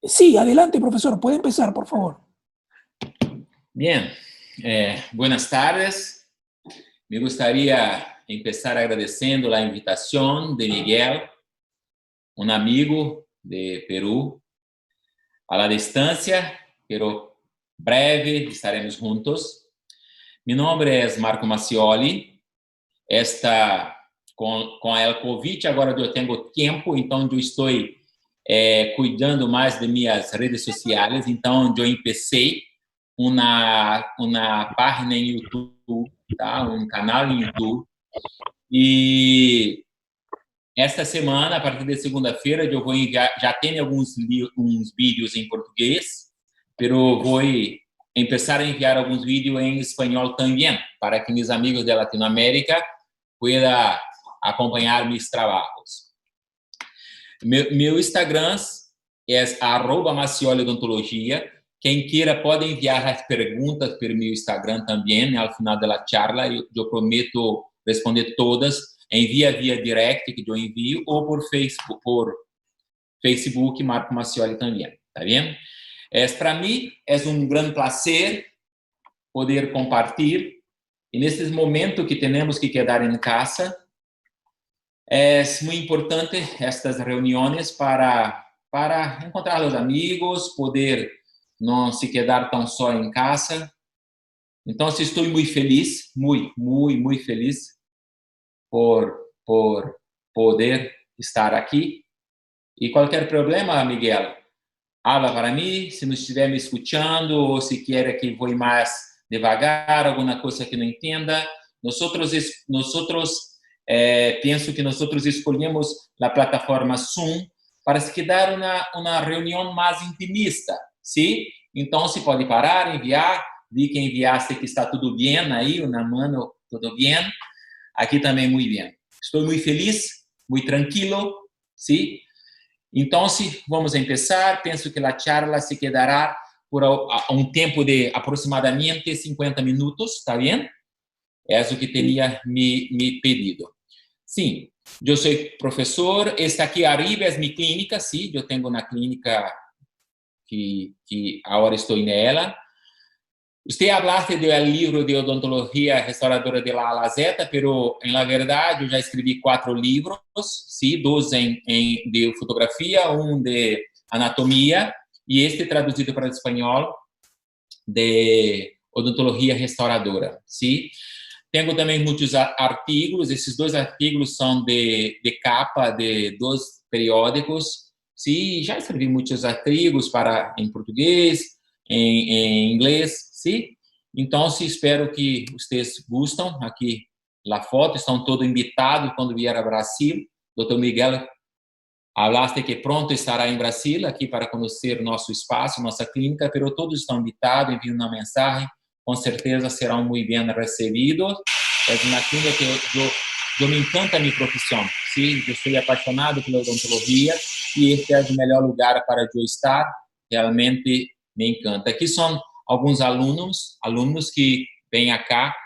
Sí, adelante, profesor. Puede empezar, por favor. Bien, buenas tardes. Me gustaría empezar agradeciendo la invitación de Miguel, un amigo de Perú, a la distancia, pero breve estaremos juntos. Mi nombre es Marco Macioli. Com el Covid, agora eu tenho tempo, então eu estou cuidando mais de minhas redes sociais. Então, eu empecei uma página em YouTube, tá? Um canal em YouTube. E esta semana, a partir de segunda-feira, eu vou enviar, já tenho alguns vídeos em português, mas vou começar a enviar alguns vídeos em espanhol também, para que meus amigos da Latinoamérica puedan acompanhar meus trabalhos. Meu Instagram é @macioliodontologia. Quem queira pode enviar as perguntas por meu Instagram também, ao final da charla. Eu prometo responder todas. Envia via direct, que eu envio, ou por Facebook, Marco Macioli também. Tá bem? Para mim, é um grande prazer poder compartilhar. E nesses momentos que temos que quedar em casa, é muito importante estas reuniões para encontrar os amigos, poder não se quedar tão só em casa. Então, estou muito feliz, muito feliz por poder estar aqui. E qualquer problema, Miguel, habla para mim, se não estiver me escutando, ou se quer que vou mais devagar, alguma coisa que não entenda. Penso que nós escolhemos a plataforma Zoom para se quedar uma reunião mais intimista, sim? Então, se pode parar, enviar, vi que enviaste que está tudo bem aí, na mano, tudo bem. Aqui também muito bem. Estou muito feliz, muito tranquilo, sim? Então, vamos começar. Penso que a charla se quedará por um tempo de aproximadamente 50 minutos, está bem? É o que teria me pedido. Sim, eu sou professor. Esta aqui arriba é minha clínica, sim. Eu tenho uma clínica que agora estou nela. Você falaste do livro de odontologia restauradora de la A la Z, pero na verdade eu já escrevi 4 livros, sim, 2 de fotografia, de anatomia e este traduzido para o espanhol de odontologia restauradora, sim. Tenho também muitos artigos. Esses 2 artigos são de capa de 2 periódicos. Sim, já escrevi muitos artigos em português, em inglês, sim. Então, espero que vocês gostam. Aqui, a foto, estão todos invitados quando vier ao Brasil. Dr. Miguel, falaste que pronto estará em Brasil, aqui para conhecer nosso espaço, nossa clínica, mas todos estão invitados, enviem uma mensagem. Com certeza serão muito bem recebidos. É uma clínica que me encanta a minha profissão. Sim, eu sou apaixonado pela odontologia e este é o melhor lugar para eu estar. Realmente me encanta. Aqui são alguns alunos que vêm cá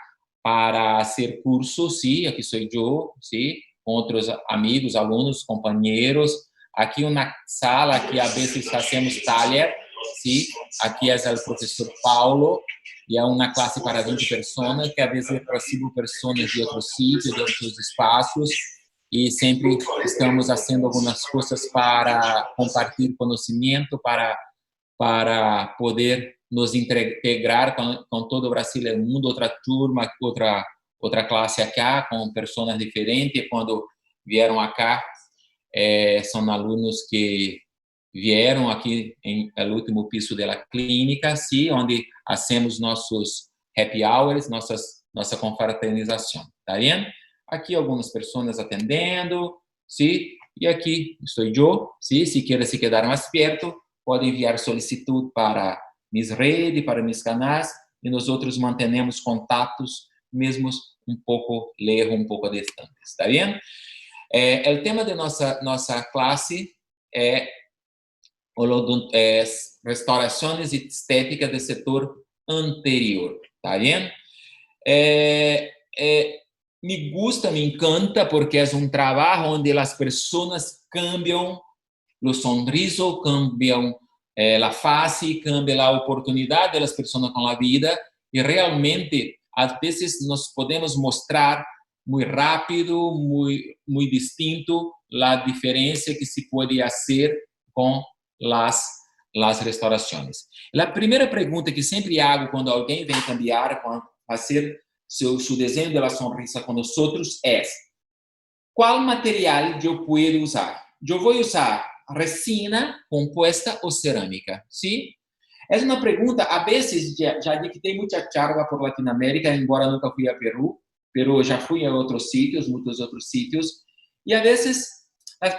para fazer cursos. Sim, aqui sou eu, sim, com outros amigos, alunos, companheiros. Aqui uma sala que a vezes fazemos taller. Sim, aqui é o professor Paulo. E é uma classe para 20 pessoas, que às vezes recebo pessoas de outros sítios, de outros espaços, e sempre estamos fazendo algumas coisas para compartilhar conhecimento, para poder nos integrar com todo o Brasil e o mundo, outra turma, outra classe aqui, com pessoas diferentes. Quando vieram cá, são alunos que vieram aqui no último piso da clínica, sim, onde hacemos nossos happy hours, nossa confraternização, tá vendo? Aqui algumas pessoas atendendo, sim, e aqui estou eu, sim, se quer se quedar mais perto, pode enviar solicitude para minhas redes, para meus canais, e nós outros mantenemos contatos, mesmo um pouco lejos, um pouco distantes, tá vendo? O tema de nossa classe é restaurações estéticas do setor anterior, tá vendo? Me gusta, me encanta, porque é um trabalho onde as pessoas cambiam o sorriso, cambiam la fase, cambia la oportunidad de las personas con la vida y realmente a veces nos podemos mostrar muy rápido, muy distinto la diferencia que se puede hacer con las restauraciones. La primera pregunta que siempre hago cuando alguien viene cambiar, hacer su diseño de la sonrisa con nosotros es: ¿cuál material yo puedo usar? Yo voy a usar resina compuesta o cerámica, ¿sí? Es una pregunta, a veces ya dicté mucha charla por Latinoamérica, embora nunca fui a Perú, pero ya fui a otros sitios, muchos otros sitios, y a veces las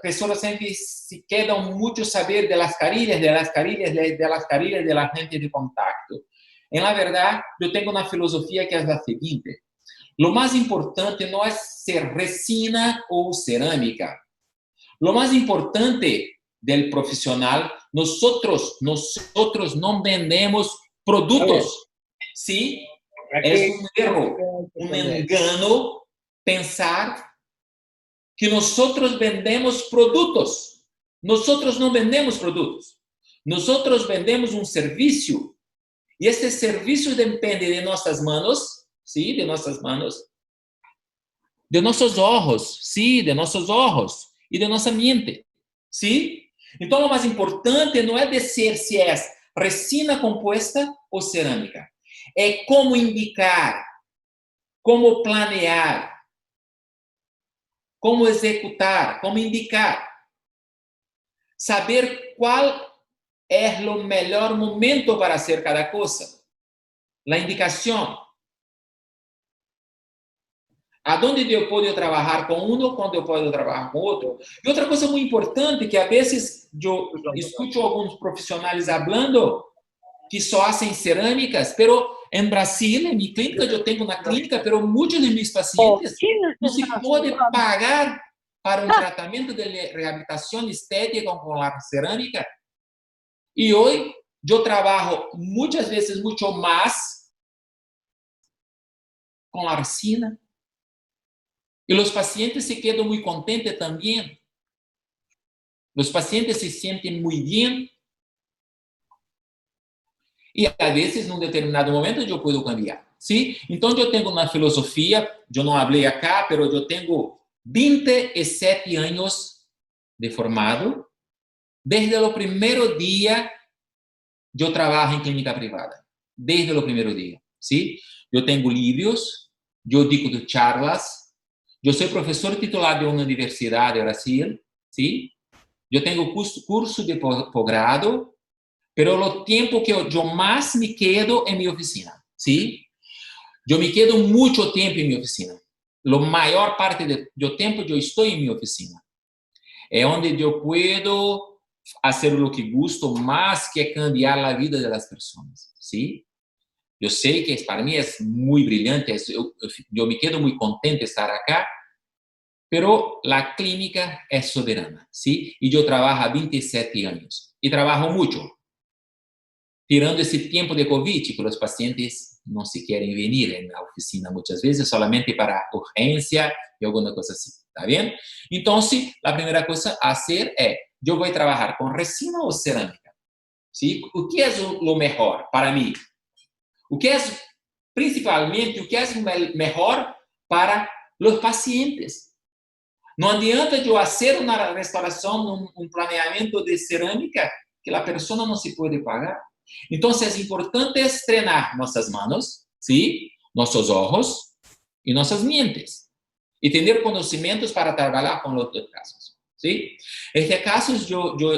personas siempre se quedan mucho saber de las carillas de la gente de contacto. En la verdad, yo tengo una filosofía que es la siguiente: lo más importante no es ser resina o cerámica. Lo más importante del profesional, nosotros no vendemos productos, ¿sí? Es un error, un engano pensar que nosotros vendemos productos. Nosotros no vendemos productos. Nosotros vendemos un servicio. Y este servicio depende de nuestras manos, ¿sí? De nuestras manos. De nossos ojos, sim, de nossos ojos e de nossa mente, sim? Então, o mais importante não é dizer se é resina composta ou cerâmica. É como indicar, como planear, como executar, como indicar. Saber qual é o melhor momento para hacer cada coisa. A indicação. Aonde eu posso trabalhar com um, quando eu posso trabalhar com outro. E outra coisa muito importante, que a vezes eu escuto alguns profissionais falando que só fazem cerâmicas, pero em Brasil, em minha clínica, eu tenho uma clínica, pero muitos de meus pacientes não se pode pagar para um tratamento de reabilitação estética com a cerâmica. E hoje eu trabalho muitas vezes muito mais com a resina. E os pacientes se quedam muito contentes também. Os pacientes se sentem muito bem. E, a vezes, num determinado momento, eu posso cambiar. ¿Sí? Então, eu tenho uma filosofia, eu não falei acá, mas eu tenho 27 anos de formado. Desde o primeiro dia, eu trabalho em clínica privada. Desde o primeiro dia. ¿Sí? Eu tenho livros, eu dicto charlas. Eu sou professor titular de uma universidade do Brasil, ¿sí? Eu tenho curso de posgrado, pero o tempo que eu mais me quedo em minha oficina, ¿sí? Eu me quedo muito tempo em minha oficina. A maior parte do tempo eu estou em minha oficina. É onde eu posso fazer o que gosto mais, que é cambiar a vida das pessoas, ¿sí? Eu sei que para mim é muito brilhante, eu me quedo muito contente de estar acá, pero a clínica é soberana, ¿sí? E eu trabalho há 27 anos. E trabalho muito. Tirando esse tempo de Covid, que os pacientes não se querem vir na oficina muitas vezes, solamente para urgência e alguma coisa assim, tá vendo? Então, a primeira coisa a fazer é, eu vou trabalhar com resina ou cerâmica, ¿sí? O que é o melhor para mim? O que é, principalmente, o que é melhor para os pacientes? Não adianta eu fazer uma restauração, um planeamento de cerâmica que a pessoa não se pode pagar. Então, é importante treinar nossas mãos, ¿sí? Nossos olhos e nossas mentes. E ter conhecimentos para trabalhar com os outros casos, ¿sí? Este caso,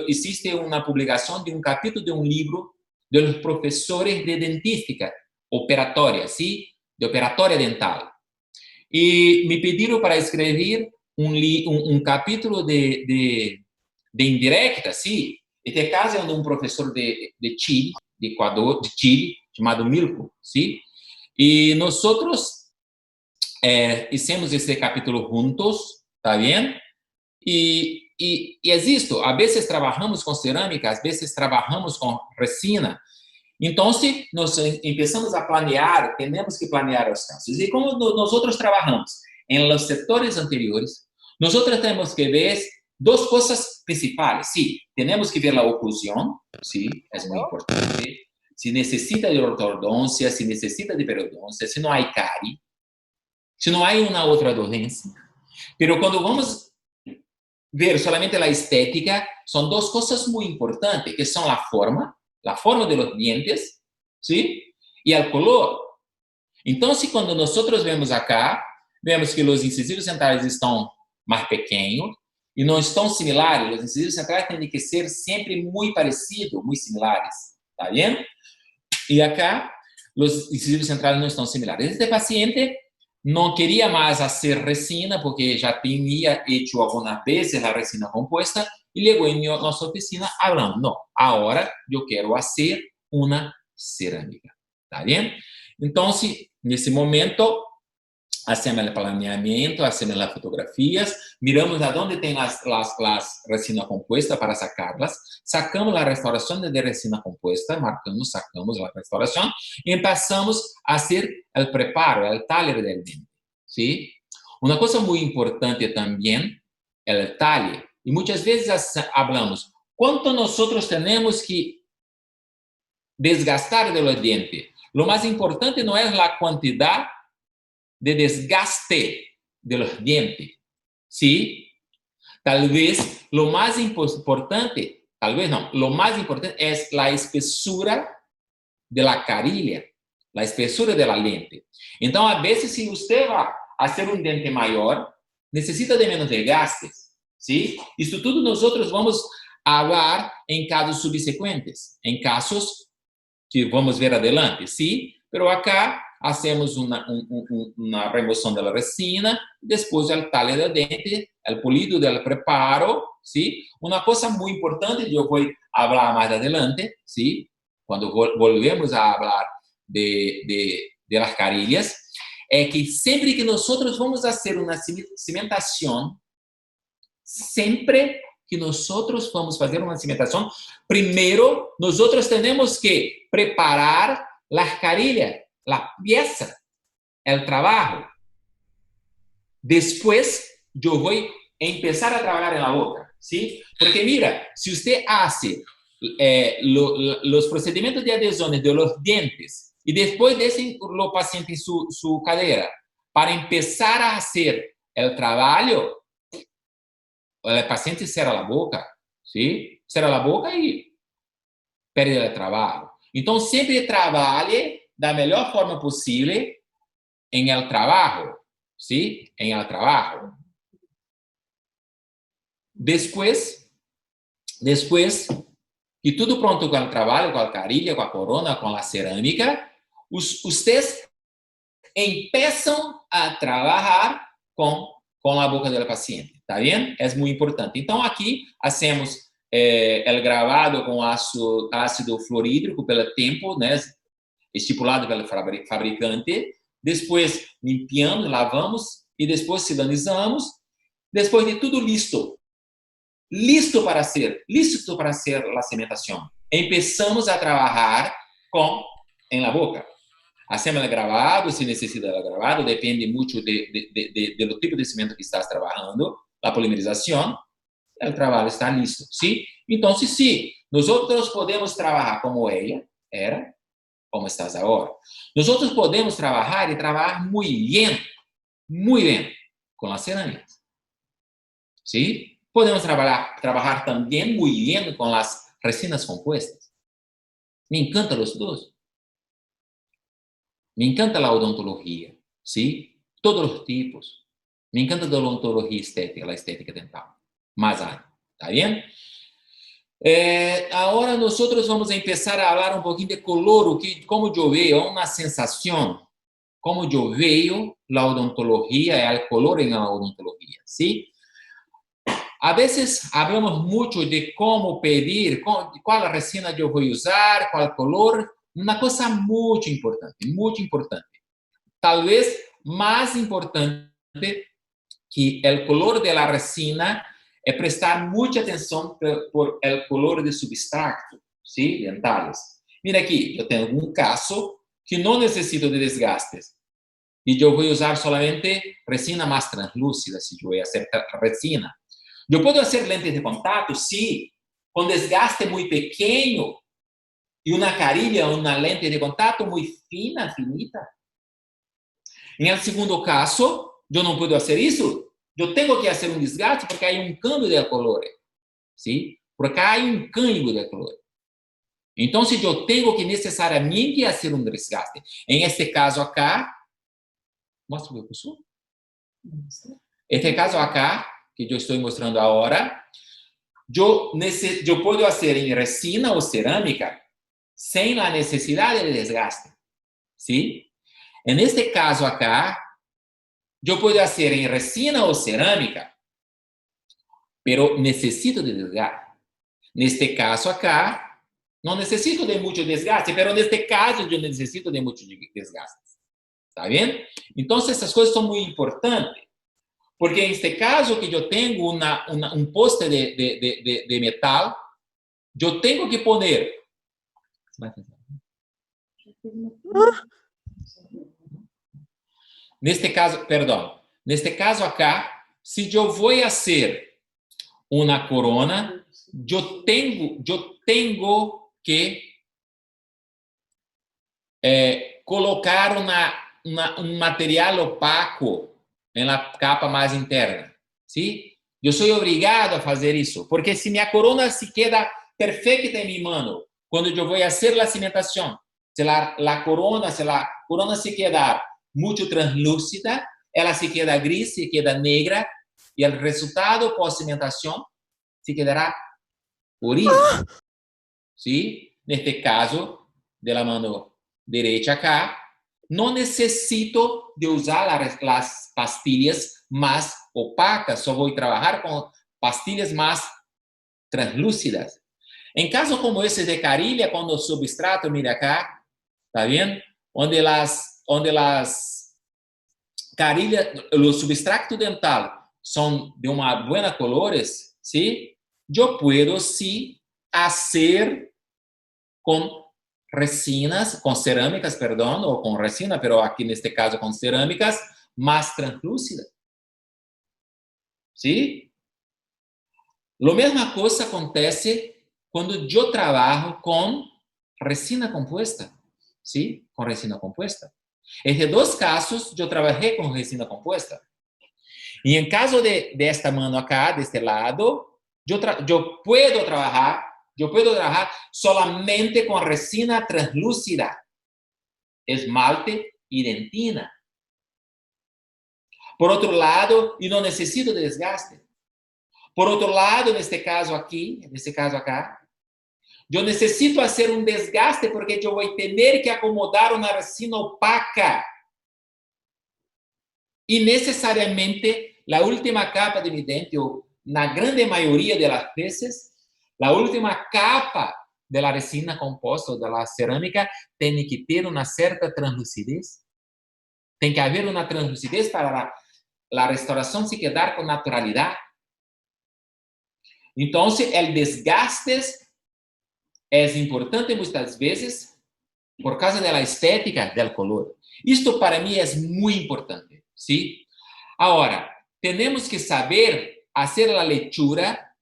existe uma publicação de um capítulo de um livro dos professores de dentística operatória, ¿sí? De operatória dental. E me pediram para escrever um capítulo de indirecta, ¿sí? Este caso é de um professor de Chile, de Equador, de Chile, chamado Milko, ¿sí? E nós hicimos esse capítulo juntos, tá bem? E existe, a vezes trabalhamos com cerâmica, às vezes trabalhamos com resina. Então, se nós começamos a planear, temos que planear os casos. E como nós trabalhamos em los setores anteriores, nós temos que ver duas coisas principais. Sim, temos que ver a oclusão, ¿sí? Es muy importante. Si necesita de ortodoncia, si necesita de periodoncia, si no hay cárie, si no hay una otra dolencia. Pero cuando vamos a ver solamente la estética, son dos cosas muy importantes, que son la forma de los dientes, ¿sí? Y el color. Entonces, cuando nosotros vemos acá, vemos que los incisivos centrais estão mais pequenos e não estão similares. Os incisivos centrais têm que ser sempre muito parecidos, muito similares. ¿Está bien? Y acá, los incisivos centrales no están similares. Este paciente no quería más hacer resina porque ya tenía hecho algunas veces la resina compuesta y llegó en nuestra oficina hablando, no, ahora yo quiero hacer una cerámica. ¿Está bien? Entonces, en ese momento, hacemos el planeamiento, hacemos las fotografías, miramos a dónde tem las resina compuesta para sacarlas, sacamos la restauración de resina compuesta, marcamos, sacamos la restauración y empezamos a hacer el preparo, el taller del diente, ¿sí? Una cosa muy importante también, el taller. Y muchas veces hablamos, ¿cuánto nosotros tenemos que desgastar de los dientes? Lo más importante no es la cantidad de desgaste de los dientes, ¿sí? Tal vez lo más importante, tal vez no, lo más importante es la espesura de la carilla, la espesura de la lente. Entonces, a veces, si usted va a hacer un diente mayor, necesita de menos desgastes, ¿sí? Esto todo nosotros vamos a hablar en casos subsecuentes, en casos que vamos a ver adelante, ¿sí? Pero acá hacemos una remoción de la resina, después el talle del diente, el pulido del preparo, ¿sí? Una cosa muy importante, yo voy a hablar más adelante, ¿sí? Cuando volvemos a hablar de las carillas, es que siempre que nosotros vamos a hacer una cimentación, siempre que nosotros vamos a hacer una cimentación, primero nosotros tenemos que preparar las carillas, la pieza, el trabajo. Después yo voy a empezar a trabajar en la boca, ¿sí? Porque mira, si usted hace los procedimientos de adhesiones de los dientes y después deja los pacientes su cadera para empezar a hacer el trabajo, el paciente cierra la boca, ¿sí? Cierra la boca y pierde el trabajo. Entonces, siempre trabaje da melhor forma possível em el trabalho, ¿sí? En el trabajo. Después que tudo pronto com o trabalho, com a carilla, com a corona, com a cerâmica, ustedes empiezam a trabalhar com a boca do paciente, ¿tá bien? É muito importante. Então, aqui, hacemos el gravado com ácido fluorídrico pelo tempo, né? Estipulado pelo fabricante, depois limpiamos, lavamos e depois silanizamos, depois de tudo listo para hacer a cimentação. Empezamos a trabalhar em la boca. Hacemos el gravado, se necessita el gravado, depende muito do tipo de cimento que estás trabalhando, a polimerização, o trabalho está listo, ¿sí? Então, sim, nós podemos trabalhar como ela era, como estás ahora. Nosotros podemos trabajar y trabajar muy bien con las cerámicas. ¿Sí? Podemos trabajar también muy bien con las resinas compuestas. Me encantan los dos. Me encanta la odontología, ¿sí? Todos los tipos. Me encanta la odontología estética, la estética dental. Más hay, ¿está bien? Agora nós vamos começar a falar pouquinho de color, como eu vejo, uma sensação, como eu vejo a odontologia, o color na odontologia, ¿sí? A vezes falamos muito de como pedir, qual resina eu vou usar, qual color, uma coisa muito importante. Talvez mais importante que o color da resina é prestar muita atenção por el color de substrato, ¿sí? Dentales. Mira aqui, eu tenho um caso que não necessito de desgastes e eu vou usar solamente resina mais translúcida, se eu vou fazer resina. Eu posso fazer lentes de contato? Sim, com desgaste muito pequeno e uma carilha, uma lente de contato muito fina, finita. Em segundo caso, eu não posso fazer isso. Eu tenho que fazer um desgaste porque há um câmbio de color. ¿Sí? Porque há um câmbio de color. Então, se eu tenho que necessariamente fazer um desgaste. Em este caso acá, mostra o meu curso. Este caso acá, que eu estou mostrando agora, eu posso fazer em resina ou cerâmica sem a necessidade de desgaste. ¿Sí? En este caso acá, yo puedo hacer en resina o cerámica, pero necesito de desgaste. En este caso acá, no necesito de mucho desgaste, pero en este caso yo necesito de mucho desgaste. ¿Está bien? Entonces, esas cosas son muy importantes, porque en este caso que yo tengo un poste de metal, yo tengo que poner... Neste caso, perdão, neste caso acá, se eu vou fazer uma corona, eu tenho que colocar um material opaco na capa mais interna, ¿sí? Eu sou obrigado a fazer isso, porque se minha corona se queda perfeita em minha mão, quando eu vou fazer a cimentação, se a corona se quedar muito translúcida, ela se queda gris, se queda negra, e o resultado pós-cimentação se quedará horrível. ¿Sí? Neste caso, de la mano derecha acá, não necessito de usar as pastilhas mais opacas, só vou trabalhar com pastilhas mais translúcidas. Em caso como esse de carilha, quando o substrato, mira acá, ¿está vendo? Onde las carillas, los substrato dental son de una buena colores, ¿sí? Yo puedo sí hacer con resinas, con cerámicas, perdón, o con resina, pero aquí en este caso con cerámicas más translúcidas, ¿sí? Lo misma cosa acontece cuando yo trabajo con resina compuesta, ¿sí? Con resina compuesta. En dos casos, eu trabalhei com resina composta. E em caso de esta mano acá, deste lado, eu posso trabalhar solamente com resina translúcida, esmalte e dentina. Por outro lado, e não necessito de desgaste. Por outro lado, neste caso acá, eu necessito fazer um desgaste porque eu vou ter que acomodar uma resina opaca. E necessariamente, a última capa de mi dente, ou na grande maioria das vezes, a última capa da resina composta ou da cerâmica tem que ter uma certa translucidez. Tem que haver uma translucidez para a restauração se quedar com naturalidade. Então, o desgaste é importante muitas vezes por causa da estética do color. Isto para mim é muito importante, ¿sí? Agora, temos que saber fazer a leitura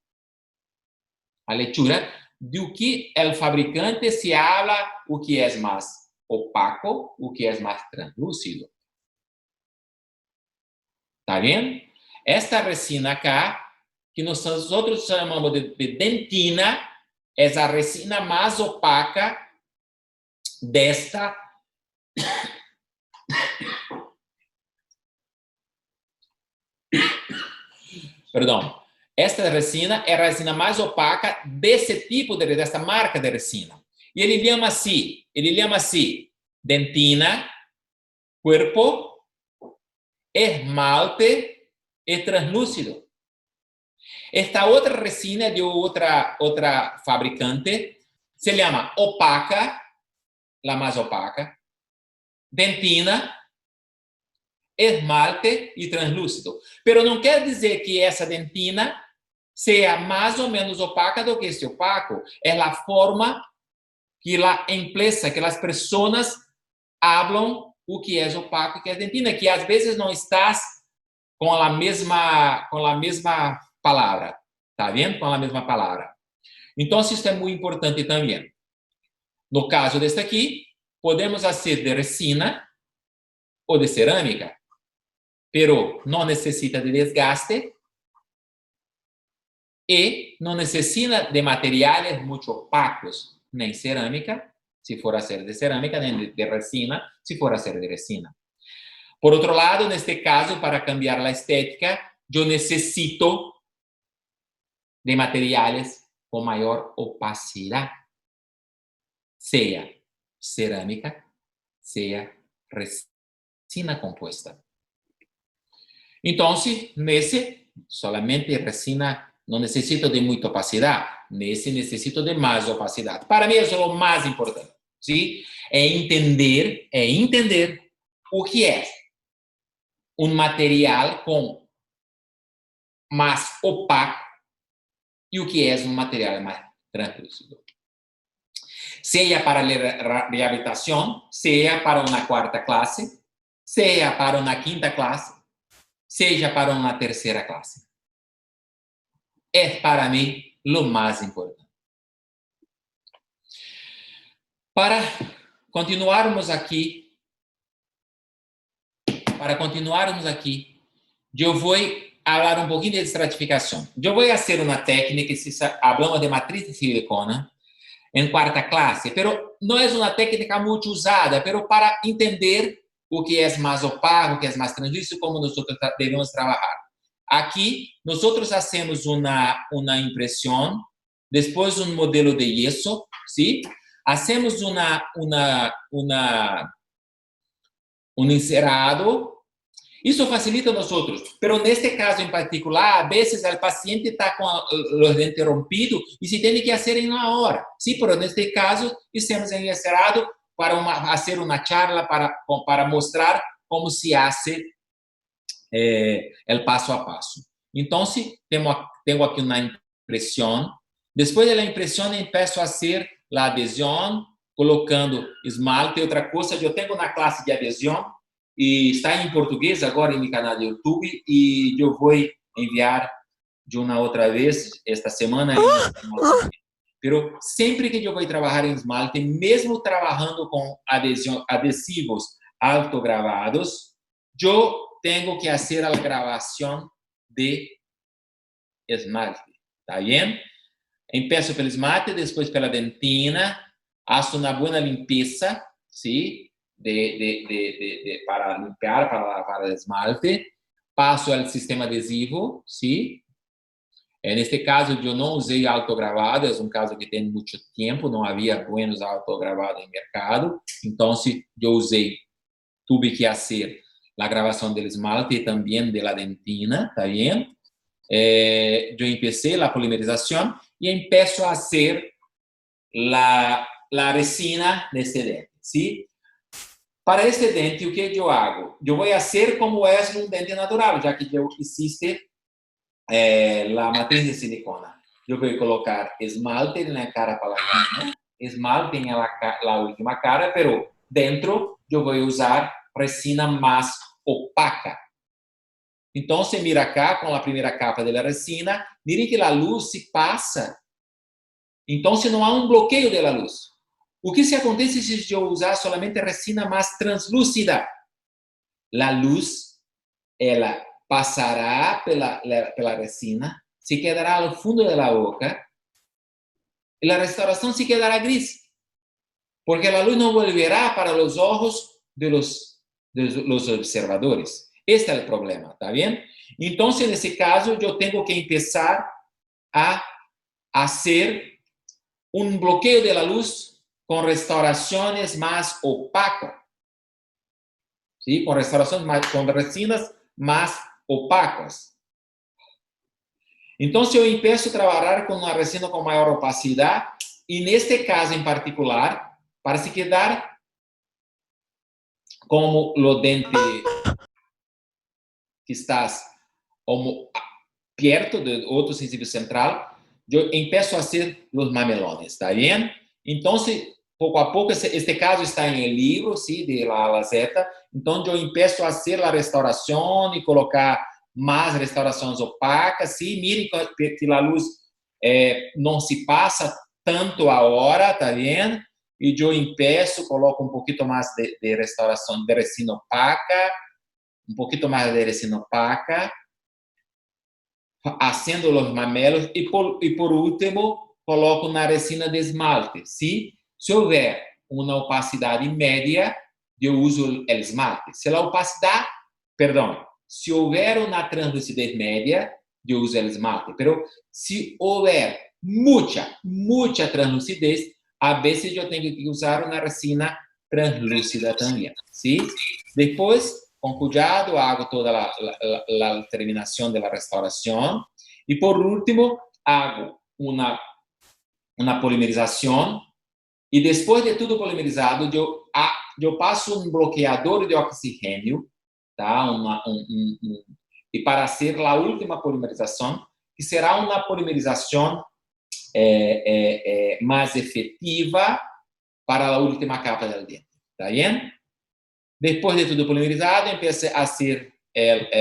do que o fabricante se habla, o que é mais opaco, o que é mais translúcido. Tá vendo? Esta resina acá, que nós outros chamamos de dentina, é a resina mais opaca desta perdão. Esta resina é a resina mais opaca desse tipo desta marca de resina. E ele chama assim, dentina, corpo, esmalte e translúcido. Esta outra resina de outra fabricante se chama opaca, a mais opaca, dentina, esmalte e translúcido. Pero não quer dizer que essa dentina seja mais ou menos opaca do que este opaco. É a forma que a empresa, que as pessoas hablam o que é opaco e que é dentina, que às vezes não está com a mesma palavra, tá vendo? Com a mesma palavra. Então, isso é muito importante também. No caso deste aqui, podemos fazer de resina ou de cerâmica, pero não necessita de desgaste e não necessita de materiais muito opacos, nem cerâmica, se for a ser de cerâmica, nem de resina, se for a ser de resina. Por outro lado, neste caso, para cambiar a estética, eu necessito de materiais com maior opacidade, seja cerâmica, seja resina composta. Então, nesse, solamente resina não necessito de muita opacidade, nesse necessito de mais opacidade. Para mim, isso é o mais importante, sim? É entender o que é um material com mais opaco e o que é um material mais translúcido. Seja para a reabilitação, seja para uma quarta classe, seja para uma quinta classe, seja para uma terceira classe. É, para mim, o mais importante. Para continuarmos aqui, eu vou falar um pouquinho de estratificação. Eu vou fazer uma técnica, se falamos de matriz de silicona, em quarta classe, pero não é uma técnica muito usada, pero para entender o que é mais opaco, o que é mais translúcido, como nós devemos trabalhar. Aqui, nós fazemos uma impressão, depois um modelo de yeso, ¿sí? Hacemos um encerado. Isso facilita nós outros, pero neste caso em particular, a vezes o paciente está com os dentes rompidos e se tem que fazer em uma hora. Sim, pero neste caso, fizemos em encerado para fazer uma charla para mostrar como se faz o passo a passo. Então, tenho aqui uma impressão. Depois da impressão, começo a fazer a adesão, colocando esmalte. Outra coisa, eu tenho uma classe de adesão e está em português agora em meu canal do YouTube e eu vou enviar de uma outra vez esta semana. Pero sempre que eu vou trabalhar em esmalte, mesmo trabalhando com adesivos autogravados, eu tenho que fazer a gravação de esmalte. Tá bem? Começo pelo esmalte, depois pela dentina, faço uma boa limpeza, sim? Para limpiar, para lavar o esmalte, passo ao sistema adesivo, sim? Neste caso, eu não usei autogravado, é um caso que tem muito tempo, não havia buenos autogravados no mercado, então eu usei, tive que fazer a gravação do esmalte e também da dentina, tá bem? Eu comecei a polimerização e começo a fazer a resina neste dente, sim? Para este dente, o que eu hago? Eu vou fazer como é um dente natural, já que existe a matriz de silicona. Eu vou colocar esmalte na cara palatina, esmalte na última cara, pero dentro eu vou usar resina mais opaca. Então, se mira cá com a primeira capa da resina, mire que a luz se passa. Então, se não há um bloqueio da luz. O que se acontece se eu usar somente resina mais translúcida? A luz, ela passará pela resina, se quedará ao fundo da boca e a restauração se quedará gris, porque a luz não volverá para os olhos de los observadores. Este é o problema, tá bem? Então, nesse caso, eu tenho que começar a fazer um bloqueio da luz com restaurações mais opacas, ¿sí? Com restaurações com resinas mais opacas. Então, eu começo a trabalhar com uma resina com maior opacidade, e neste caso em particular, para se quedar como o dente que está perto do outro sensível central, eu começo a fazer os mamelones, tá bem? Então, pouco a pouco, este caso está em livro, sim, de La Lazeta. Então, eu começo a fazer a restauração e colocar mais restaurações opacas, sim. Mirem que a luz não se passa tanto a hora, tá vendo? E eu empeço, coloco um pouquinho mais de restauração de resina opaca, um pouquinho mais de resina opaca, acendo os mamelos e por último, coloco na resina de esmalte, sim? Se houver uma opacidade média, eu uso o esmalte. Se a opacidade, perdão, se houver uma translucidez média, eu uso o esmalte. Pero se houver muita translucidez, a vezes eu tenho que usar uma resina translúcida também, sim? Depois, com cuidado, hago toda a terminação da restauração. E por último, hago uma polimerização. E depois de tudo polimerizado, eu passo um bloqueador de oxigênio, tá? E para ser a última polimerização, que será uma polimerização mais efetiva para a última capa do dente, tá bem? Depois de tudo polimerizado, empecé a hacer el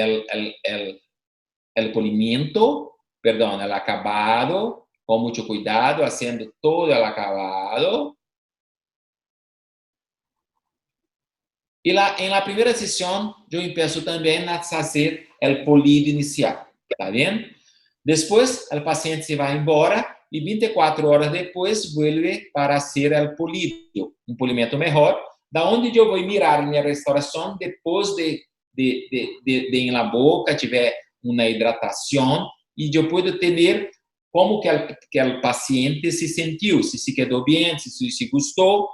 polimento, perdão, el acabado, com muito cuidado, haciendo todo el acabado. E em la primeira sessão, eu empiezo também a fazer o polido inicial, tá vendo? Depois, o paciente se vai embora e 24 horas depois, vuelve para fazer o polido, um polimento melhor, da onde eu vou mirar minha restauração depois de em la boca, tiver uma hidratação, e eu posso ter como que o paciente se sentiu, se quedou bem, se gostou,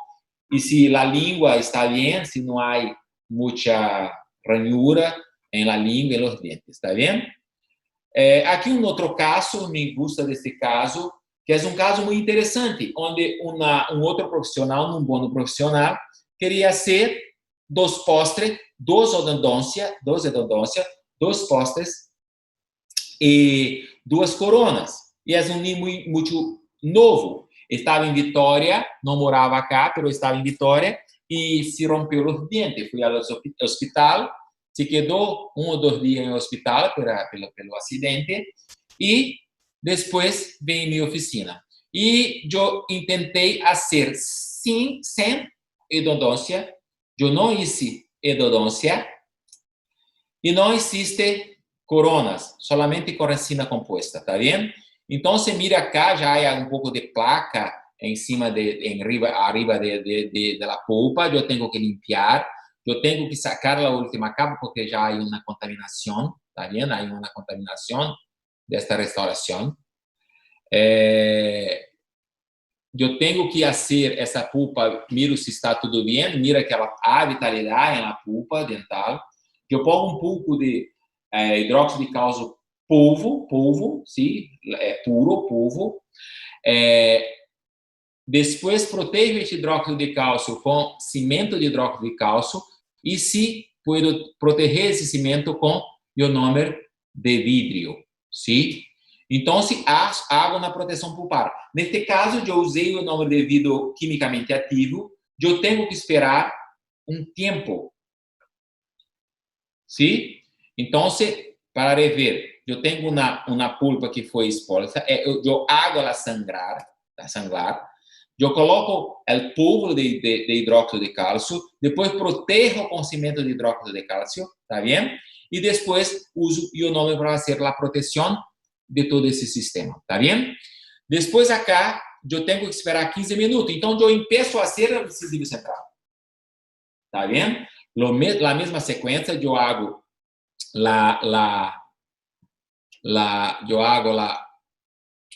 e se a língua está bem, se não há muita ranhura em la língua e nos dentes, está bem? Aqui outro caso, me gusta desse caso, que é um caso muito interessante, onde outro profissional, um bom profissional, queria ser dos postres, dos endodôncias, dos postres e duas coronas. E é um ninho muito novo. Estava em Vitória, não morava cá, mas estava em Vitória e se rompeu os dentes. Fui ao hospital, se quedou 1 ou 2 dias no hospital pelo acidente e depois veio em minha oficina. E eu tentei fazer sem endodôncia, eu não hice endodôncia e não existe coronas, solamente com resina composta, tá vendo? Então, se mira acá, já há um pouco de placa em cima, arriba da polpa, eu tenho que limpar, eu tenho que sacar a última capa, porque já há uma contaminação, tá vendo? Há uma contaminação desta restauração. Eu tenho que fazer essa pulpa, miro se está tudo bem, mira que ela há vitalidade na pulpa dental. Eu pongo um pouco de hidróxido de cálcio polvo, sim, puro, polvo. Depois protejo este hidróxido de cálcio com cimento de hidróxido de cálcio e se posso proteger esse cimento com ionômero de vidro, sim? Então, se hago na proteção pulpar. Neste caso, eu usei o ionômero de vidro quimicamente ativo, eu tenho que esperar um tempo, sim? Então, para rever, eu tenho uma pulpa que foi exposta, eu hago ela sangrar, eu coloco o polvo de hidróxido de cálcio, depois protejo com cimento de hidróxido de cálcio, tá bem? E depois uso o ionômero para fazer a proteção de todo esse sistema, tá bem? Depois acá, eu tenho que esperar 15 minutos, então eu empiezo a fazer o incisivo central, tá bem? A mesma sequência, eu hago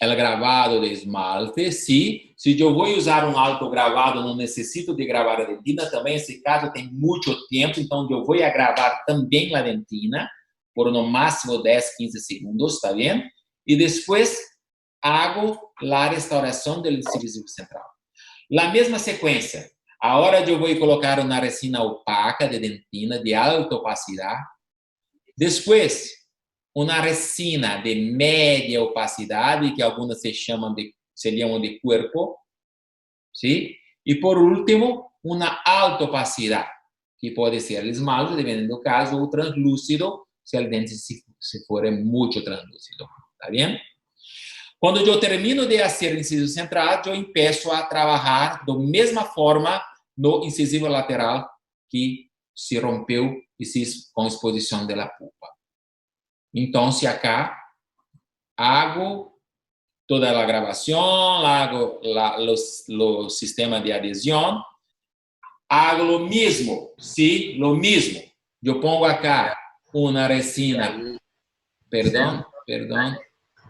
el gravado de esmalte, sim. Se eu vou usar um alto gravado, não necessito de gravar a dentina, também nesse caso tem muito tempo, então eu vou gravar também a dentina, por no máximo 10, 15 segundos, tá bem? E depois hago a restauração do incisivo central. A mesma sequência. Agora eu vou colocar uma resina opaca de dentina, de alta opacidade. Depois, uma resina de média opacidade, que algumas se chamam de corpo, sim? E por último, uma alta opacidade, que pode ser esmalte, dependendo do caso, ou translúcido, se o dente se for muito translúcido, tá bem? Quando eu termino de fazer o incisivo central, eu começo a trabalhar da mesma forma no incisivo lateral que se rompeu e se com exposição da pulpa. Então, acá hago toda a gravação, hago o sistema de adesão, hago lo mismo, ¿sí? Lo mismo. Eu pongo acá uma resina, perdão,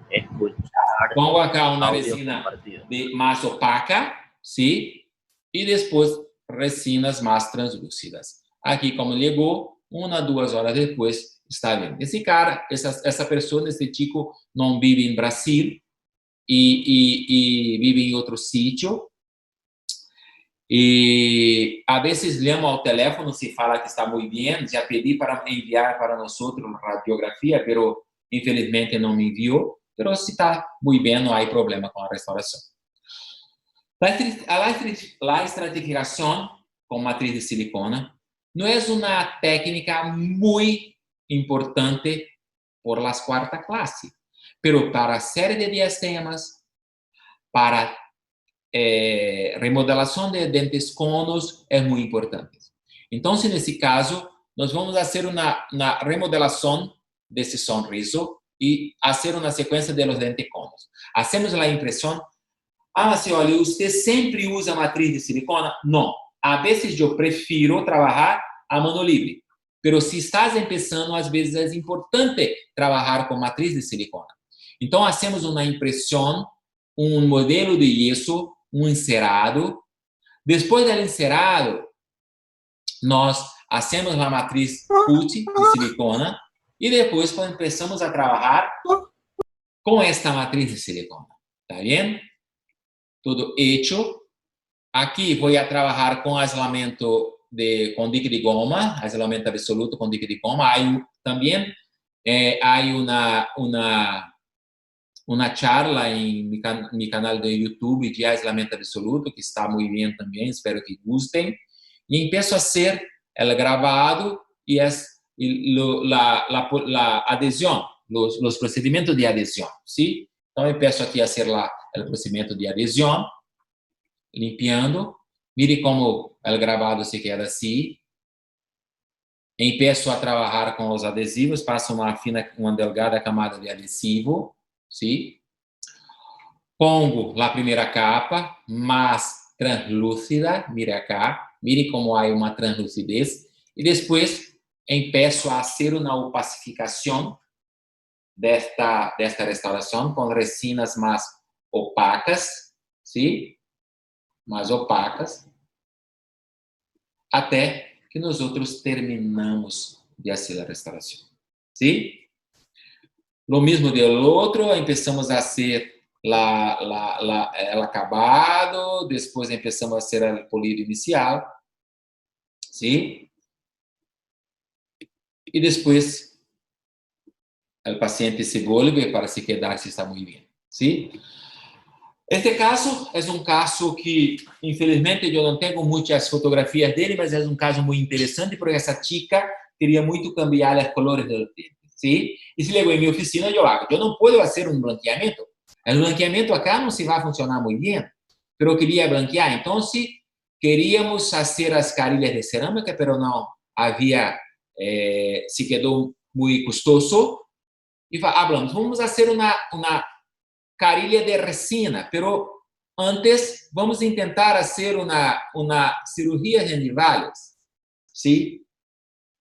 Escuchar pongo acá uma audio resina compartido. mais opaca, ¿sí? E depois resinas mais translúcidas. Aqui, como ligou, 1 a 2 horas depois, está vendo. Esse cara, essa pessoa, esse chico, não vive em Brasil e vive em outro sítio. E a vezes llamo ao teléfono, se fala que está muito bem, já pedi para enviar para nós radiografia, mas infelizmente não me enviou. Mas se está muito bem, não há problema com a restauração. A estratificação com matriz de silicona não é uma técnica muito importante por las quarta classe, pero para série de diastemas, para remodelação de dentes conos é muito importante. Então, nesse caso, nós vamos fazer uma remodelação desse sorriso e fazer uma sequência de los dentes conos. Hacemos a impressão. Mas olha, você sempre usa matriz de silicona? Não. A vezes eu prefiro trabalhar a mano livre. Mas se estás começando, às vezes é importante trabalhar com matriz de silicona. Então, hacemos uma impressão, um modelo de yeso, um encerado. Depois do encerado, nós hacemos a matriz putty de silicona e depois começamos a trabalhar com esta matriz de silicona. Tá vendo? Tudo hecho. Aqui vou trabalhar com aislamento com dique de goma, aislamento absoluto com dique de goma. Também há uma charla em meu canal de YouTube de aislamento absoluto, que está muito bem também, espero que gostem. E começo a ser o gravado e a adesão, os procedimentos de adesão, ¿sí? Então, começo aqui a fazer o procedimento de adesão, limpiando. Mire como o gravado se queda assim. Começo a trabalhar com os adesivos, passo uma delgada camada de adesivo, ¿sí? Pongo a primeira capa, mais translúcida, mire acá, mire como há uma translucidez, e depois começo a fazer uma opacificação desta restauração com resinas mais opacas, ¿sí? Mais opacas, até que nós outros terminamos de fazer a restauração, ¿sí? Lo mesmo do outro, começamos a fazer o acabado, depois começamos a fazer o polido inicial, ¿sí? E depois o paciente se vuelve para se quedar se está muito bem, ¿sí? Este caso é um caso que, infelizmente, eu não tenho muitas fotografias dele, mas é um caso muito interessante, porque essa chica queria muito cambiar os colores dos dentes, ¿sí? E se chegou em minha oficina, eu hago. Eu não posso fazer um branqueamento. O branqueamento acá não se vai funcionar muito bem, mas eu queria branquear. Então, queríamos fazer as carilhas de cerâmica, mas não havia, se quedou muito custoso. E falamos, vamos fazer uma carilha de resina, pero antes vamos tentar fazer uma cirurgia gengivales, ¿sí?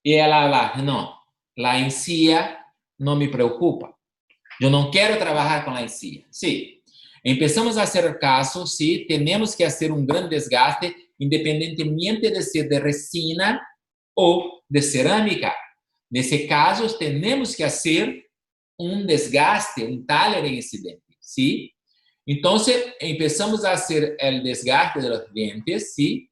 E ela, não, a encía não me preocupa. Eu não quero trabalhar com a encía. Sim. Começamos a fazer caso, sim, temos que fazer um grande desgaste, independentemente de ser de resina ou de cerâmica. Nesse caso, temos que fazer um desgaste, um taller em incidente, sim? Então, começamos a fazer o desgaste dos dentes, sim?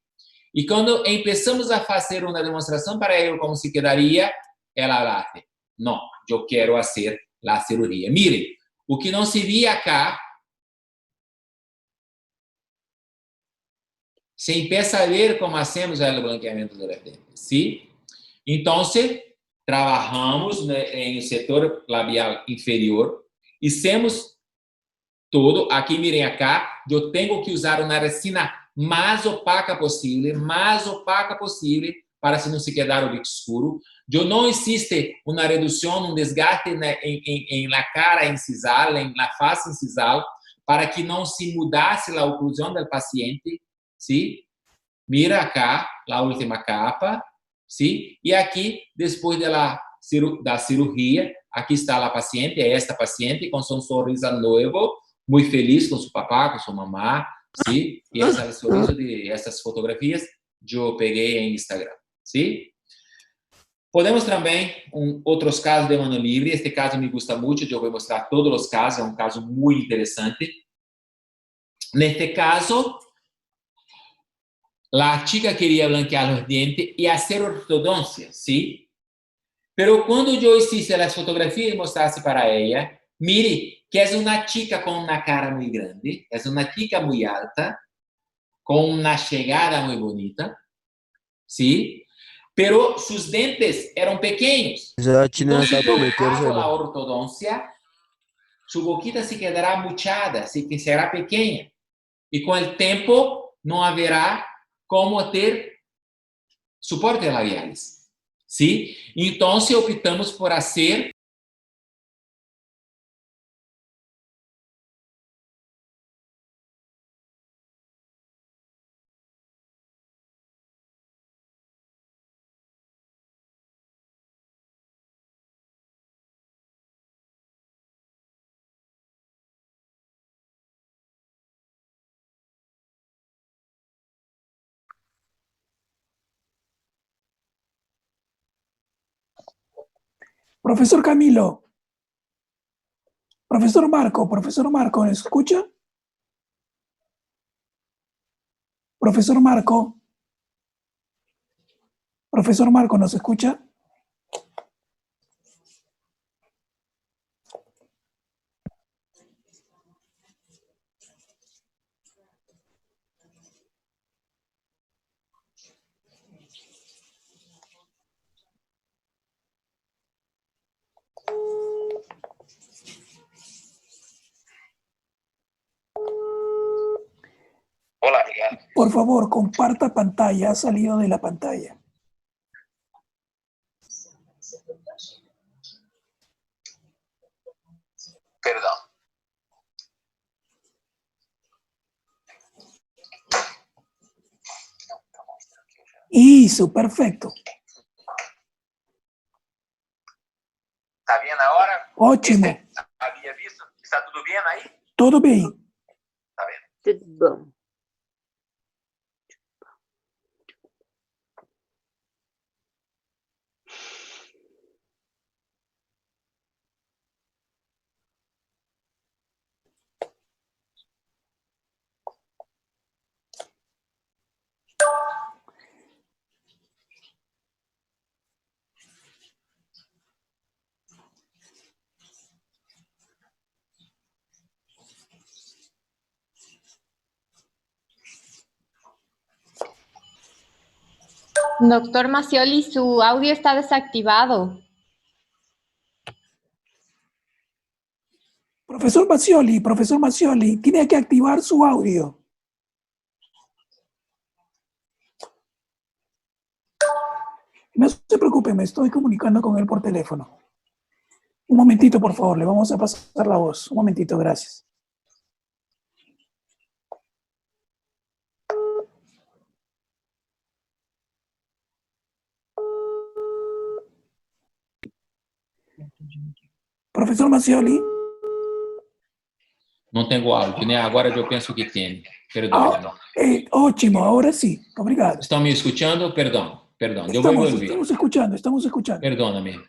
E quando começamos a fazer uma demonstração para ele como se quedaria, ela diz, não, eu quero fazer a cirurgia. Mire, o que não se via acá, se começa a ver como hacemos o branqueamento dos dentes, sim? Então, trabalhamos no setor labial inferior, hicimos todo. Aqui, mirem acá, eu tenho que usar uma resina mais opaca possível, para se não se quedar o bico escuro. Não existe uma redução, um desgaste na cara incisal, na face incisal, para que não se mudasse a oclusão do paciente, sim? Mira acá, a última capa, sim? E aqui, depois da cirurgia, aqui está a paciente, é esta paciente, com seu sorriso novo, muito feliz com seu papá, com sua mamá, sim? E esse é o sorriso de essas fotografias eu peguei em Instagram, sim? Podemos também outros casos de mano livre. Este caso me gusta muito, eu vou mostrar todos os casos, é um caso muito interessante. Neste caso, a chica queria blanquear os dentes e fazer ortodoncia, ¿sí? Pero quando eu hice as fotografias e mostrasse para ela, mire que é uma chica com uma cara muito grande, é uma chica muito alta, com uma chegada muito bonita, ¿sí? Pero sus dentes eram pequeños. Entonces, si yo hago la ortodoncia, su boquita se quedará muchada, se será pequeña. Y con el tiempo no habrá como ter suporte labiales. ¿Sí? Entonces, optamos por hacer Profesor Camilo, profesor Marco, ¿me escucha? Profesor Marco, ¿nos escucha? Hola, Miguel. Por favor, comparta pantalla, ha salido de la pantalla. Perdón. Isso, perfecto. ¿Está bien ahora? Ótimo. Había visto. ¿Está todo bien ahí? Todo bem. Está bien. Tudo bom. Doctor Macioli, su audio está desactivado. Profesor Macioli, tiene que activar su audio. No se preocupe, me estoy comunicando con él por teléfono. Un momentito, por favor, le vamos a pasar la voz. Un momentito, gracias. Profesor Macioli. não tenho áudio, né? Agora eu penso que tem. Perdão. Ótimo, ahora sí. Obrigado. Estão me escutando? Perdão. Eu vou volver. Estamos escuchando. Perdóname.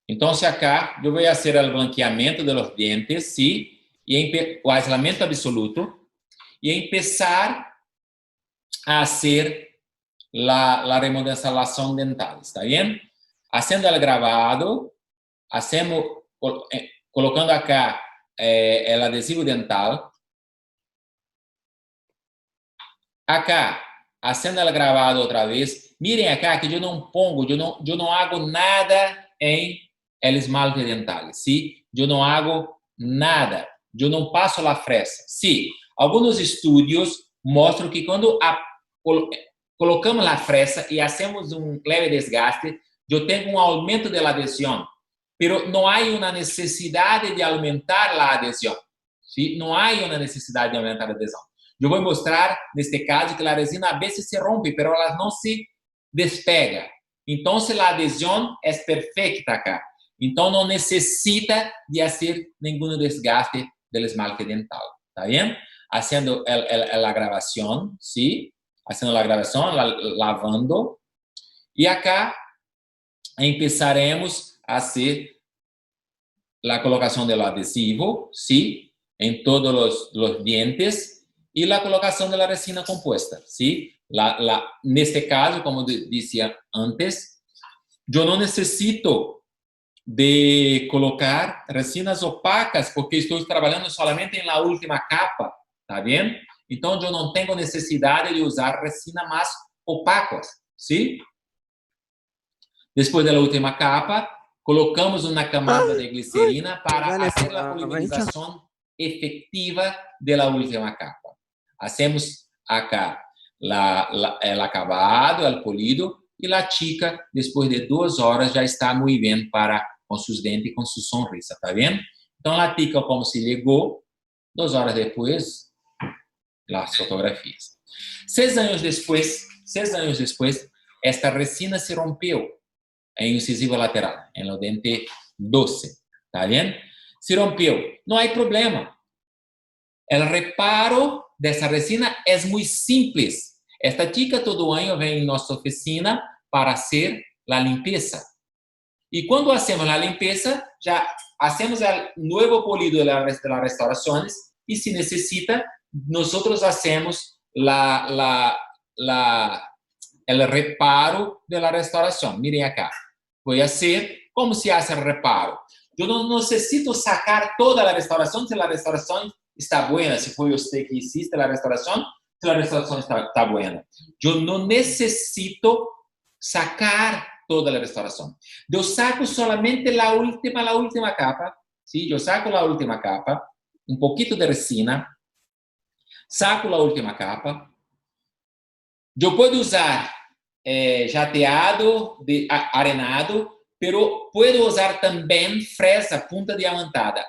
Então, acá eu vou fazer o blanqueamento dos dentes, sim, e o aislamento absoluto, e começar a fazer a remodelação dental, está bem? Fazendo o gravado, colocando acá o adesivo dental, acá, haciendo el grabado otra vez, miren acá que yo no pongo, yo no hago nada en el esmalte dental, ¿sí? Yo no hago nada, yo no paso la fresa. Sí, algunos estudios muestran que cuando colocamos la fresa y hacemos un leve desgaste, yo tengo un aumento de la adhesión, pero no hay una necesidad de aumentar la adhesión, ¿sí? No hay una necesidad de aumentar la adhesión. Eu vou mostrar, neste caso, que a resina a vezes se rompe, mas ela não se despega. Então, a adesão é perfeita acá. Então, não necessita de fazer nenhum desgaste do esmalte dental. ¿Está bien? Haciendo la grabación, ¿sí? Haciendo la grabación, lavando. Y acá empezaremos a hacer la colocación del adhesivo, ¿sí? En todos los dientes. E a colocação da resina composta, ¿sí? Neste caso, como dizia antes, eu não necessito de colocar resinas opacas porque estou trabalhando solamente na última capa, ¿tá bien? Então, eu não tenho necessidade de usar resina mais opacas, ¿sí? Depois da última capa, colocamos uma camada de glicerina para fazer a polimerização efectiva da última capa. Hacemos acá el acabado, el polido, y la chica, después de 2 horas, ya está muy bien con sus dientes y con su sonrisa, ¿está bien? Entonces, la chica, como se llegó, 2 horas después, las fotografías. 6 años después, esta resina se rompió en incisivo lateral, en el diente 12, ¿está bien? Se rompió, no hay problema. El reparo de esa resina es muy simple. Esta chica todo año viene en nuestra oficina para hacer la limpieza. Y cuando hacemos la limpieza, ya hacemos el nuevo polido de las restauraciones y si necesita, nosotros hacemos el reparo de la restauración. Miren acá. Voy a hacer cómo se hace el reparo. Yo no necesito sacar toda la restauración si la restauración está buena, se foi você que hiciste a restauração, se a restauração está buena. Eu não necessito sacar toda a restauração. Eu saco solamente a última capa, ¿sí? Eu saco a última capa, um pouquinho de resina, saco a última capa. Eu posso usar jateado, arenado, pero puedo usar também fresa punta diamantada.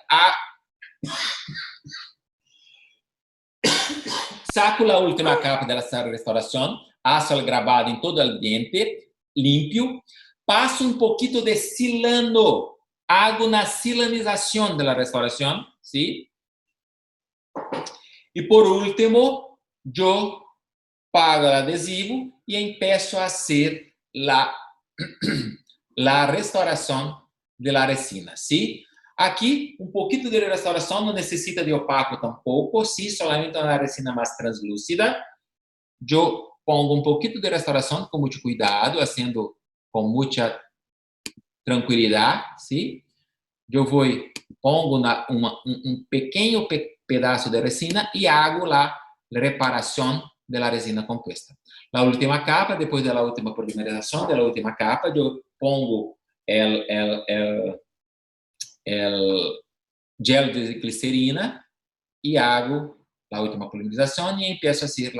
Saco a última capa dessa restauração, faço o grabado em todo o diente, limpio, passo um pouquinho de silano, hago na silanização da restauração, ¿sí? E por último, eu pago o adesivo e empeço a fazer a restauração da resina, ¿sí? Aqui, um pouquinho de restauração, não necessita de opaco tampouco, sim, solamente uma resina mais translúcida. Eu pongo um pouquinho de restauração com muito cuidado, fazendo com muita tranquilidade, sim. Eu pongo um pequeno pedaço de resina e hago a reparação da resina composta. A última capa, depois da última polimerização da última capa, eu pongo el gel de glicerina y hago la última polimerización y empiezo a hacer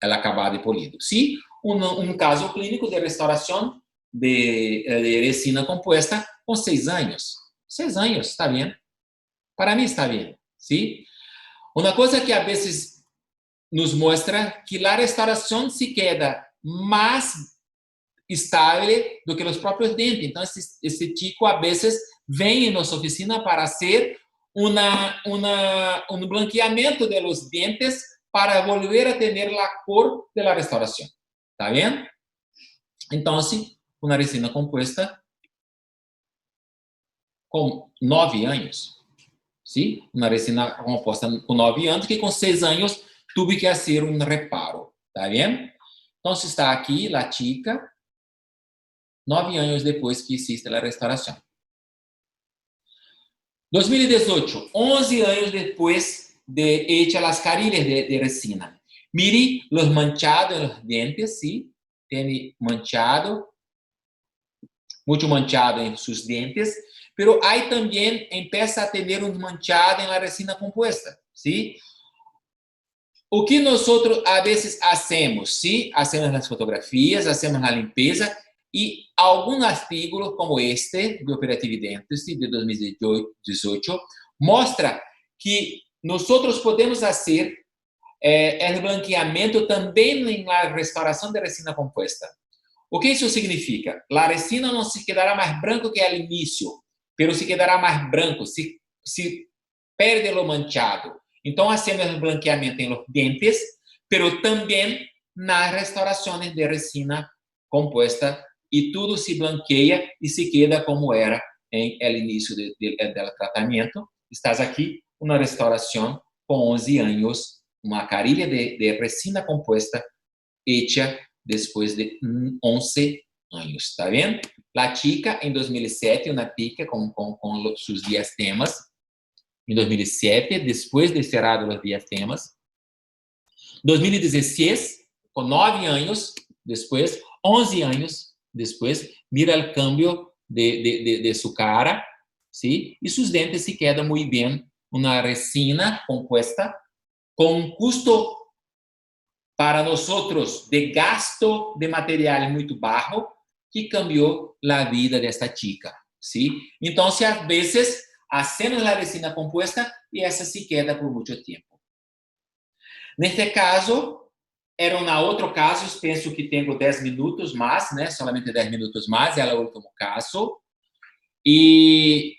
el acabado de polido. ¿Sí? Un caso clínico de restauración de resina compuesta con 6 años. 6 años, está bien. Para mí está bien. ¿Sí? Una cosa que a veces nos muestra que la restauración se queda más estable do que os próprios dentes. Então, esse chico, a vezes, vem em nossa oficina para fazer um blanqueamento de los dientes para volver a ter a cor da restauração. ¿Está bem? Então, uma resina composta com 9 anos. ¿Sí? Uma resina composta com 9 anos, que com 6 anos tive que fazer um reparo. ¿Está bem? Então, está aqui a chica, 9 anos depois que existe a restauração. 2018, 11 anos depois de hecha as carilhas de resina. Mire los manchados en los dientes, ¿sí? Tiene manchado, mucho manchado en sus dientes, pero hay también, empieza a tener un manchado en la resina compuesta, ¿sí? O que nosotros a veces hacemos, ¿sí? Hacemos las fotografías, hacemos la limpieza y algún artículo como este de Operative Dentistry de 2018 muestra que nosotros podemos hacer el blanqueamiento también en la restauración de resina compuesta. O que isso significa? La resina não se quedará mais branco que al inicio, pero se quedará mais branco, se perde lo manchado. Então, hacemos el blanqueamiento en los dientes, pero también nas restaurações de resina compuesta y tudo se blanqueia y se queda como era en el inicio del tratamento. Estás aqui, uma restauração com 11 anos, uma carilha de resina compuesta hecha después de 11 años, ¿está bien? La chica en 2007, una pica con sus diastemas, en 2007, después de cerrado los diastemas. 2016, con 9 años después, 11 años después, mira el cambio de su cara, ¿sí? Y sus dientes se quedan muy bien, una resina compuesta con un costo para nosotros de gasto de material muito bajo que cambiou a vida desta chica, ¿sí? Então, às vezes, hacemos a resina compuesta e essa se queda por muito tempo. Neste caso, era outro caso, penso que tenho 10 minutos mais, né? Solamente 10 minutos mais, é o último caso. E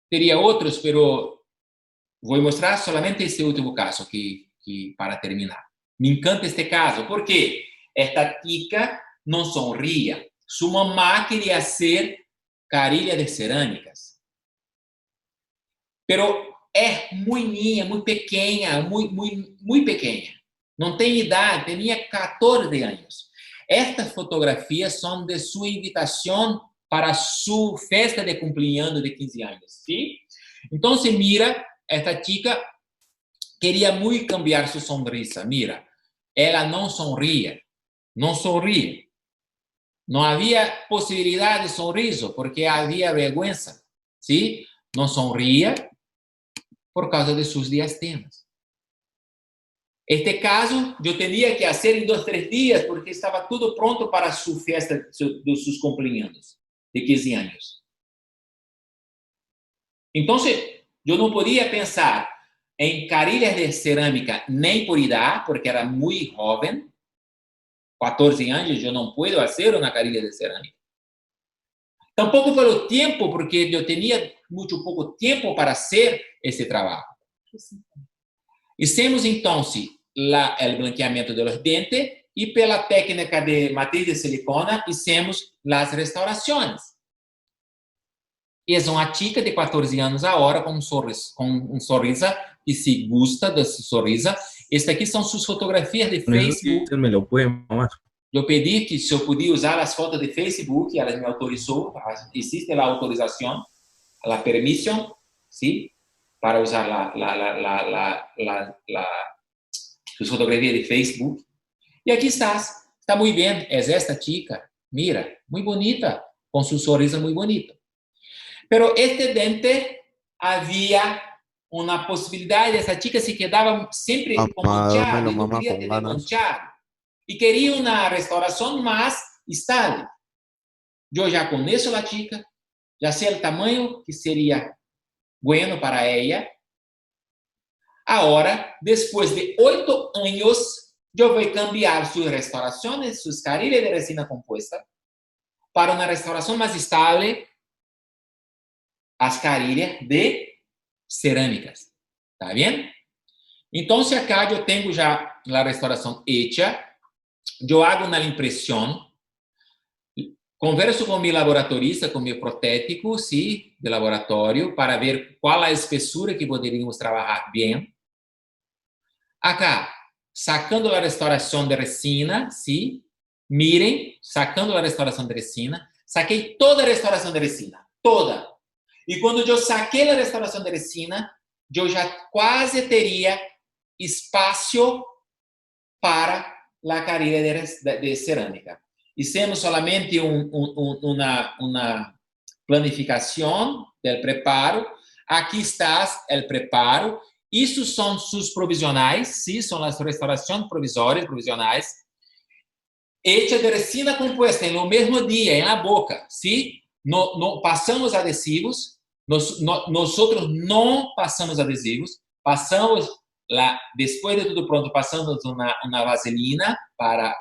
teria outros, mas vou mostrar solamente esse último caso que para terminar. Me encanta este caso, porque esta tica não sonría. Su mamá quería hacer carillas de cerámicas. Pero es muy niña, muy pequeña, muy pequeña. No tiene edad, tenía 14 años. Estas fotografías son de su invitación para su festa de cumpleaños de 15 años, ¿sí? Entonces, mira, esta chica quería muy cambiar su sonrisa. Mira, ela não sorria, não sorria. Não havia possibilidade de sorriso, porque havia vergonha, ¿sí? Não sorria por causa de seus diastemas. Este caso, eu tinha que fazer em 2, 3 dias, porque estava tudo pronto para sua festa de seus cumpleaños de 15 anos. Então, eu não podia pensar em carilhas de cerâmica nem por idade, porque era muito jovem, 14 anos, eu não posso fazer uma carilha de cerâmica. Tampouco pelo tempo, porque eu tinha muito pouco tempo para fazer esse trabalho. Hicimos, então, o blanqueamento dos dentes e, pela técnica de matriz de silicona, hicimos as restaurações. E é uma chica de 14 anos agora com um sorriso que se gusta desse sorriso. Estas aqui são suas fotografias de Facebook. Eu pedi que se eu podia usar as fotos de Facebook, ela me autorizou. Existe a autorização, a permissão, sim, para usar suas fotografias de Facebook. E aqui está muito bem. É esta chica, mira, muito bonita, com seu sorriso muito bonito. Pero este dente havia uma possibilidade, essa chica se quedava sempre com manchado, e não queria ter manchado. E queria uma restauração mais estável. Eu já conheço a chica, já sei o tamanho que seria bueno para ela. Agora, depois de 8 anos, eu vou cambiar suas restaurações, suas carilhas de resina composta, para uma restauração mais estável, as carilhas de cerâmicas. Tá bem? Então, acá eu tenho já a restauração hecha, eu hago uma impressão, converso com meu laboratorista, com meu protético, sim, de laboratório, para ver qual a espessura que poderíamos trabalhar bem. Acá, sacando a restauração de resina, sim, mirem, sacando a restauração de resina, saquei toda a restauração de resina, toda. E quando eu saquei a restauração de resina, eu já quase teria espaço para la carilla de cerâmica. Hicimos solamente una planificación del preparo. Aquí está el preparo. Isso são sus provisionais, sim, são as restaurações provisionais, hecha de resina compuesta no mesmo dia, em la boca, sim? No passamos adesivos, nós não passamos adesivos, passamos, depois de tudo pronto, passamos uma vaselina para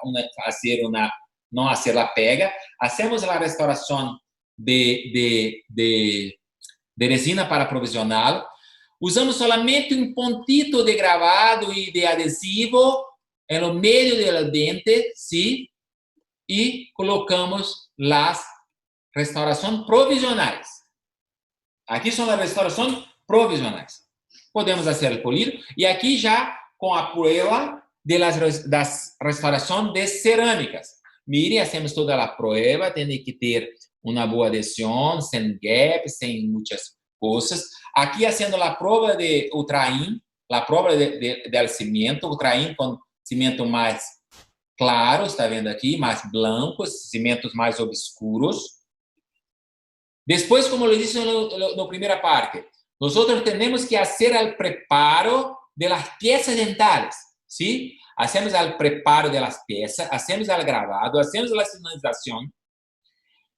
não fazer a pega, hacemos a restauração de resina para provisional. Usamos solamente um pontito de gravado e de adesivo no meio do dente, sim? E colocamos as restaurações provisionais. Aqui são as restaurações provisionais. Podemos fazer o polido. E aqui já com a prova das restaurações de cerâmicas. Mire, hacemos toda a prova, tem que ter uma boa adesão, sem gap, sem muitas coisas. Aqui fazendo a prova de ultraim, a prova del cimento, ultraim com cimento mais claro, está vendo aqui, mais blancos, cimentos mais obscuros. Depois, como eu disse na primeira parte, nós temos que fazer o preparo das peças dentais, sim? Hacemos o preparo das peças, hacemos o gravado, hacemos a sinalização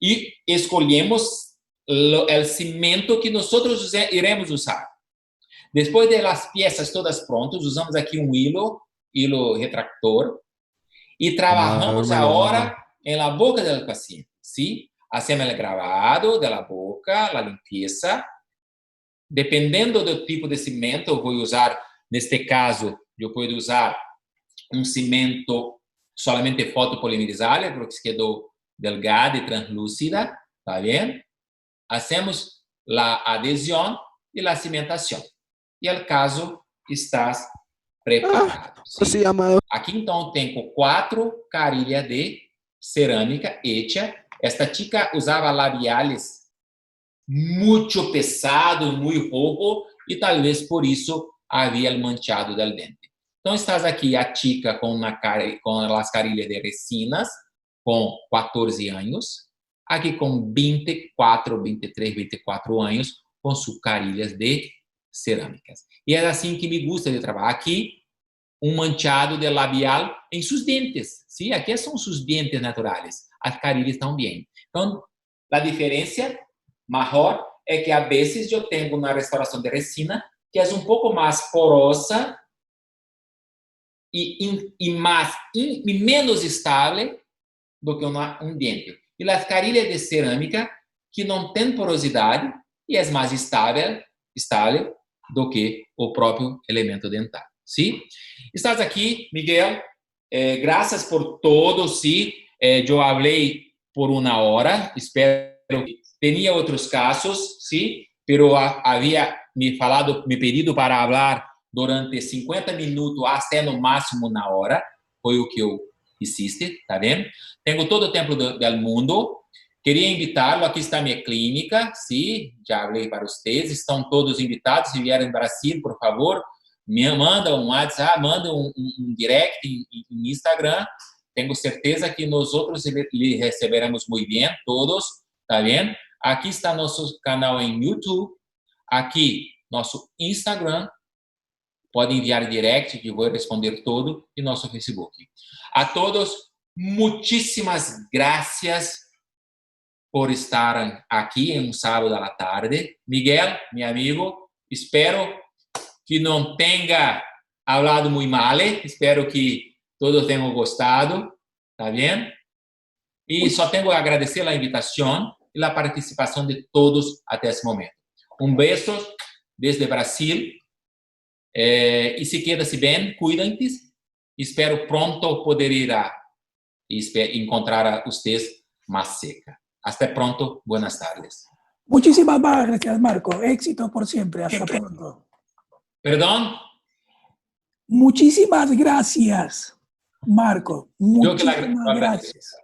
e escolhemos o cimento que nós iremos usar. Depois das peças todas prontas, usamos aqui um hilo retractor e trabalhamos agora na boca do paciente, sim? Hacemos o gravado da boca, a limpeza. Dependendo do tipo de cimento, eu vou usar, neste caso, eu posso usar um cimento solamente fotopolimerizado, porque quedou delgada e translúcida, tá vendo? Hacemos a adesão e a cimentação. E o caso está preparado. Aqui, então, tenho 4 carilhas de cerâmica hecha. Esta chica usava labiales muito pesado, muito rojo, e talvez por isso havia el manchado del dente. Então, estás aqui a chica com as carilhas de resinas, com 14 anos, aqui com 24, 23, 24 anos, com suas carilhas de cerâmicas. E é assim que me gusta de trabalhar. Aqui, um manchado de labial em seus dentes. Sim, aqui são seus dentes naturais. As carilhas também. Então, a diferença maior é que, a vezes, eu tenho uma restauração de resina que é um pouco mais porosa e menos estável do que um dente. E as carilhas de cerâmica que não tem porosidade e é mais estável do que o próprio elemento dental. Sim? Estás aqui, Miguel. Graças por todo, sim. Eu falei por 1 hora. Espero que tinha outros casos, sim. Pero havia me pedido para falar durante 50 minutos até no máximo 1 hora. Foi o que eu hiciste, tá vendo? Tenho todo o tempo do mundo. Queria invitá-lo, aqui está minha clínica, sim, já falei para vocês, estão todos invitados, se vierem em Brasil, por favor, me manda um WhatsApp, manda um direct em Instagram, tenho certeza que nós outros lhe receberemos muito bem, todos, tá vendo? Aqui está nosso canal em YouTube, aqui nosso Instagram, pode enviar direct, que eu vou responder todo, e nosso Facebook. A todos, muitíssimas graças por estar aqui em um sábado à tarde. Miguel, meu amigo, espero que não tenha falado muito mal, espero que todos tenham gostado, tá vendo? E só tenho a agradecer a invitação e a participação de todos até esse momento. Um beijo desde Brasil, e se queda-se bem, cuidem-se, espero pronto poder ir encontrar a vocês mais seca. Hasta pronto, buenas tardes. Muchísimas gracias, Marco. Éxito por siempre. Hasta pronto. ¿Perdón? Muchísimas gracias, Marco. Muchísimas gracias.